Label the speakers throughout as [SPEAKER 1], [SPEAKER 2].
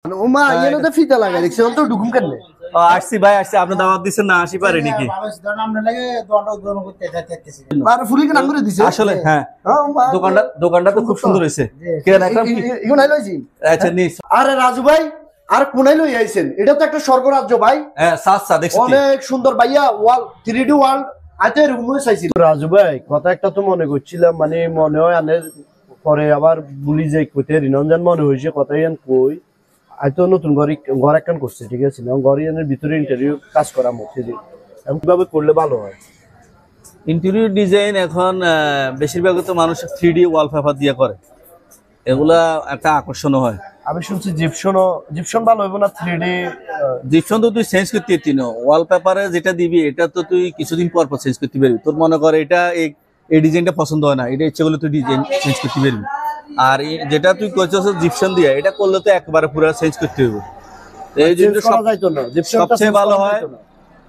[SPEAKER 1] ওমা ইয়েনো তো ফিতা লাগাই দেখছি তো ঢুকুম কেন
[SPEAKER 2] আসছি ভাই আসছি আপনি দাওয়াত দিচ্ছেন না আসি পারে নাকি
[SPEAKER 1] আর ফুলি কেন করে দিছে
[SPEAKER 2] আসলে হ্যাঁ দোকানটা তো খুব সুন্দর হইছে কেন একটা
[SPEAKER 1] ইগো নাই লইছি
[SPEAKER 2] আচ্ছা নিস
[SPEAKER 1] আরে রাজু ভাই আর কোনাই লই আইছেন এটা তো একটা স্বর্গরাজ্য ভাই
[SPEAKER 2] হ্যাঁ সাচ্চা দেখছি
[SPEAKER 1] অনেক সুন্দর ভাইয়া ওয়াল 3D ওয়াল আতে রুমে চাইছি রাজু ভাই কথা একটা তো মনে করছিলাম মানে মনে হয় আনের পরে আবার ভুলি যাই কইতে রিনঞ্জন মনে হইছে কথাই আন কই আইতো নতুন ঘর একখান করছে ঠিক আছে না ঘরের ভিতরে ইন্টারভিউ কাজ করা মধ্যে দিয়ে কিভাবে করলে ভালো হয়
[SPEAKER 2] ইন্টেরিয়র ডিজাইন এখন বেশিরভাগ তো মানুষ 3D ওয়ালপেপার দিয়ে করে এগুলা একটা আকর্ষণ হয়
[SPEAKER 1] আমি শুনছি জিপসন ভালো হইব না 3D
[SPEAKER 2] জিপসন তো তুই চেঞ্জ করতে পারতি না ওয়ালপেপারে যেটা দিবি এটা তো তুই কিছুদিন পর পর চেঞ্জ করতে পারবি তোর মনে কর এটা এই ডিজাইনটা পছন্দ হয় না এটা ইচ্ছে করলে তুই ডিজাইন চেঞ্জ করতে পারবি আর যেটা তুই করছিস জিপসন দিয়ে এটা করলে তো একবারে পুরো চেঞ্জ করতে হবে এই জিনিসটা সবচেয়ে ভালো হয়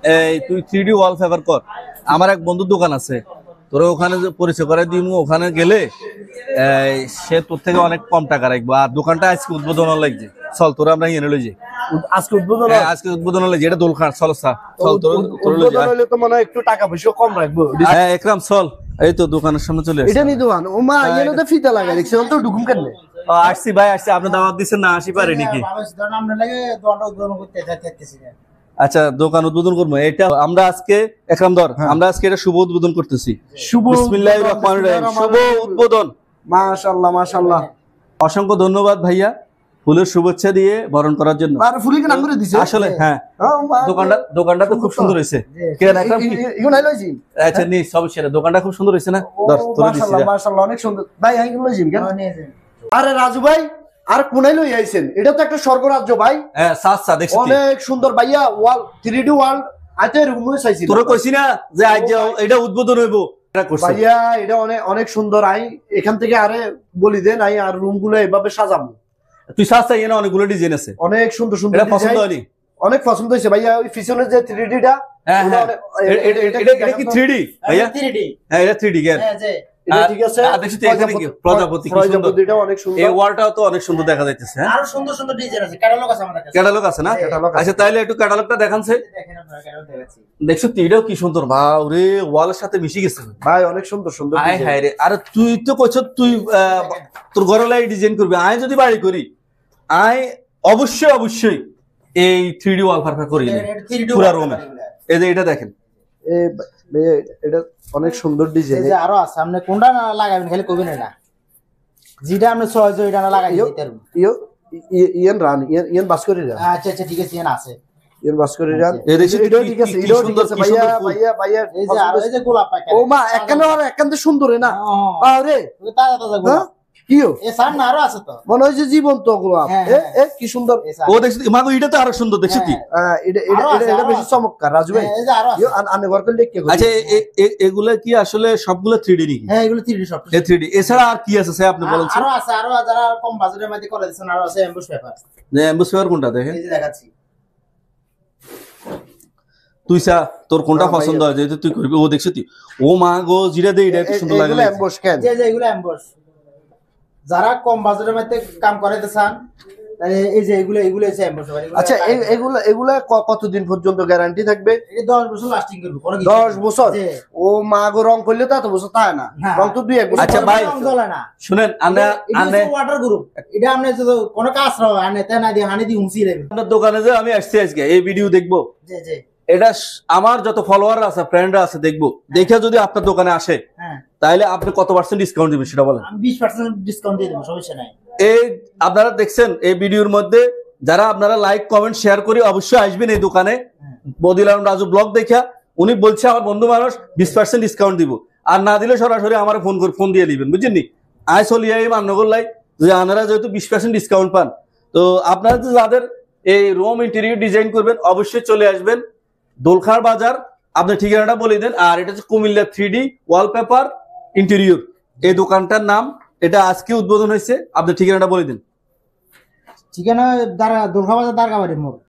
[SPEAKER 2] এই তুই 3D ওয়ালপেপার কর আমার এক বন্ধুর দোকান আছে তোর ওখানে পরিচয় করে দিমু ওখানে গেলে সে তোর থেকে অনেক কম টাকা রাখবো আর দোকানটা আজকে উদ্বোধন লাগছে চল তোরা আমরা এনে লই যাই আজকে উদ্বোধন লাগছে এটা দোলখান চল চল
[SPEAKER 1] তো মনে হয় একটু টাকা পয়সা কম রাখবো
[SPEAKER 2] হ্যাঁ একরাম চল এই তো দোকানের সামনে চলে
[SPEAKER 1] এটা নি দোকান ওমা ইয়েনো তো ফিতা লাগাই দেখছি তো ঢুকুম কেন
[SPEAKER 2] আসছি ভাই আসছি আপনি দাওয়াত দিচ্ছেন না আসি পারে নাকি আচ্ছা দোকান উদ্বোধন করবো এটা আমরা আজকে একরাম ধর আমরা আজকে এটা শুভ উদ্বোধন করতেছি বিসমিল্লাহির রহমানির রহিম শুভ উদ্বোধন
[SPEAKER 1] মাশাআল্লাহ মাশাআল্লাহ
[SPEAKER 2] অসংখ্য ধন্যবাদ ভাইয়া ফুলের শুভেচ্ছা দিয়ে বরণ করার জন্য
[SPEAKER 1] আর ফুলি কেন করে দিছে
[SPEAKER 2] আসলে হ্যাঁ দোকানটা তো খুব সুন্দর হইছে কেন একরাম
[SPEAKER 1] ইগো নাই লইছি
[SPEAKER 2] আচ্ছা নি সব সেরা দোকানটা খুব সুন্দর হইছে না ধর তোরে দিছি
[SPEAKER 1] মাশাআল্লাহ মাশাআল্লাহ অনেক সুন্দর ভাই আমি লইছি কেন আরে রাজু ভাই আর কোনাই লই আইছেন এটা তো একটা স্বর্গরাজ্য ভাই
[SPEAKER 2] হ্যাঁ সাচ্চা দেখছি
[SPEAKER 1] অনেক সুন্দর ভাইয়া ওয়াল 3D ওয়াল আতে রুমে চাইছি
[SPEAKER 2] তোরে কইছি না যে আজ এটা উদ্বোধন হইবো এটা করছি
[SPEAKER 1] ভাইয়া এটা অনেক সুন্দর আই এখান থেকে আরে বলি দেন আই আর রুমগুলো এভাবে সাজাবো
[SPEAKER 2] তুই সাচ্চা এনে অনেকগুলো ডিজাইন আছে
[SPEAKER 1] অনেক সুন্দর সুন্দর
[SPEAKER 2] এটা পছন্দ হয়নি
[SPEAKER 1] অনেক পছন্দ হইছে ভাইয়া ওই পিছনে যে 3D টা
[SPEAKER 2] হ্যাঁ হ্যাঁ এটা কি 3D ভাইয়া
[SPEAKER 1] 3D
[SPEAKER 2] হ্যাঁ এটা 3D কেন
[SPEAKER 1] এটা ঠিক আছে
[SPEAKER 2] দেখছি এখানে কি প্রজাপতিটা
[SPEAKER 1] অনেক সুন্দর
[SPEAKER 2] এই ওয়ালটাও তো অনেক সুন্দর দেখা যাইতেছে হ্যাঁ
[SPEAKER 1] আর সুন্দর সুন্দর ডিজাইন আছে ক্যাটালগ আছে আমাদের কাছে
[SPEAKER 2] ক্যাটালগ আছে না আচ্ছা তাইলে একটু ক্যাটালগটা দেখানছে দেখছো এটাও কি সুন্দর ভাও রে ওয়ালের সাথে মিশে গেছে
[SPEAKER 1] ভাই অনেক সুন্দর সুন্দর
[SPEAKER 2] হায় হায় রে আরে তুই তো কইছ তুই তোর ঘরে লাই ডিজাইন করবি আই যদি বাড়ি করি আই অবশ্যই এই 3D ওয়ালপেপার করি পুরো রুমে এই যে এটা দেখেন
[SPEAKER 1] এটা অনেক সুন্দর ডিজাইন
[SPEAKER 3] এই যে আরো আছে আপনি কোনটা লাগাবেন খালি কইবেন না যেটা আপনি সহজ ওইটা না লাগাই দিতে পারবেন
[SPEAKER 1] ইয়ান বাস করে যান
[SPEAKER 3] আচ্ছা ঠিক আছে ইয়ান আছে
[SPEAKER 1] ইয়ান বাস করে যান
[SPEAKER 2] এটাও ঠিক আছে
[SPEAKER 1] ভাইয়া
[SPEAKER 3] এই যে আর এই যে গোলাপ পাকা
[SPEAKER 1] ও মা একান্ত সুন্দর না আরে
[SPEAKER 3] তাজা গোলাপ
[SPEAKER 1] কিও
[SPEAKER 3] এ সার না আরো আছে তো
[SPEAKER 1] মনে হয় যে জীবন্ত গোলাপ কি সুন্দর
[SPEAKER 2] ও দেখছিস মাগো এটা তো আরো সুন্দর দেখছিস তুই
[SPEAKER 1] এটা বেশি চমৎকার রাজু ভাই
[SPEAKER 3] এই যে আরো আছে
[SPEAKER 1] আনে ঘর করলে কি
[SPEAKER 2] আচ্ছা এগুলা কি আসলে সবগুলো 3D নাকি
[SPEAKER 3] হ্যাঁ এগুলো 3D সব
[SPEAKER 2] 3D এছাড়া আর কি আছে স্যার আপনি বলেন
[SPEAKER 3] আরো আছে আরো যারা কম বাজেটের মধ্যে করে দিবেন আরো আছে এমবুশ পেপার
[SPEAKER 2] যে এমবুশ পেপার কোনটা দেখেন
[SPEAKER 3] এই যে দেখাচ্ছি
[SPEAKER 2] তুই তোর কোনটা পছন্দ হয় যেহেতু তুই করবি ও দেখছিস তুই ও মা গো জিরা দে এটা কি সুন্দর লাগে
[SPEAKER 1] এগুলো এমবুশ কেন
[SPEAKER 3] যে এগুলো এমবুশ যারা কম বাজেটের মধ্যে কাম করাইতে চান এই যে এগুলো হচ্ছে এমবুশ
[SPEAKER 1] আচ্ছা এগুলা কতদিন পর্যন্ত গ্যারান্টি থাকবে
[SPEAKER 3] এই 10 বছর লাস্টিং করবে কোনো
[SPEAKER 1] 10 বছর ও মা গো রং করলে তো এত বছর তাই না রং তো 2 1 বছর
[SPEAKER 2] আচ্ছা ভাই
[SPEAKER 3] রং জ্বলে না
[SPEAKER 2] শুনেন আনে
[SPEAKER 3] ওয়াটার গ্রুপ এটা আপনি যদি কোনো কাজ রাও আনে তা না দি হানি দি হুমসি দেবে
[SPEAKER 2] আপনার দোকানে যে আমি আসছি আজকে এই ভিডিও দেখবো
[SPEAKER 3] জি
[SPEAKER 2] এটা আমার যত ফলোয়ার আছে ফ্রেন্ডরা আছে দেখবো দেখে যদি আপনার দোকানে আসে তাহলে আপনি কত % ডিসকাউন্ট দিবেন সেটা বলেন
[SPEAKER 3] আমি 20% ডিসকাউন্ট দিয়ে দেব সমস্যা নাই
[SPEAKER 2] এই আপনারা দেখছেন এই ভিডিওর মধ্যে যারা আপনারা লাইক কমেন্ট শেয়ার করে অবশ্যই আসবেন এই দোকানে বদিল আলম রাজু ব্লগ দেখা উনি বলছে আমার বন্ধু মানুষ 20% ডিসকাউন্ট দিব আর না দিলে সরাসরি আমার ফোন দিয়ে দিবেন বুঝছেন নি আই চলিয়ে মান্যগর লাই যে আপনারা যেহেতু 20% ডিসকাউন্ট পান তো আপনারা যাদের এই রুম ইন্টেরিয়র ডিজাইন করবেন অবশ্যই চলে আসবেন দোলখার বাজার আপনি ঠিকানাটা বলে দেন আর এটা হচ্ছে কুমিল্লা 3D ওয়ালপেপার ইন্টেরিয়র এই দোকানটার নাম এটা আজকে উদ্বোধন হয়েছে আপনি ঠিকানাটা বলে দিন
[SPEAKER 3] ঠিকানা দোলখা বাজার দারগাবাড়ি মোড়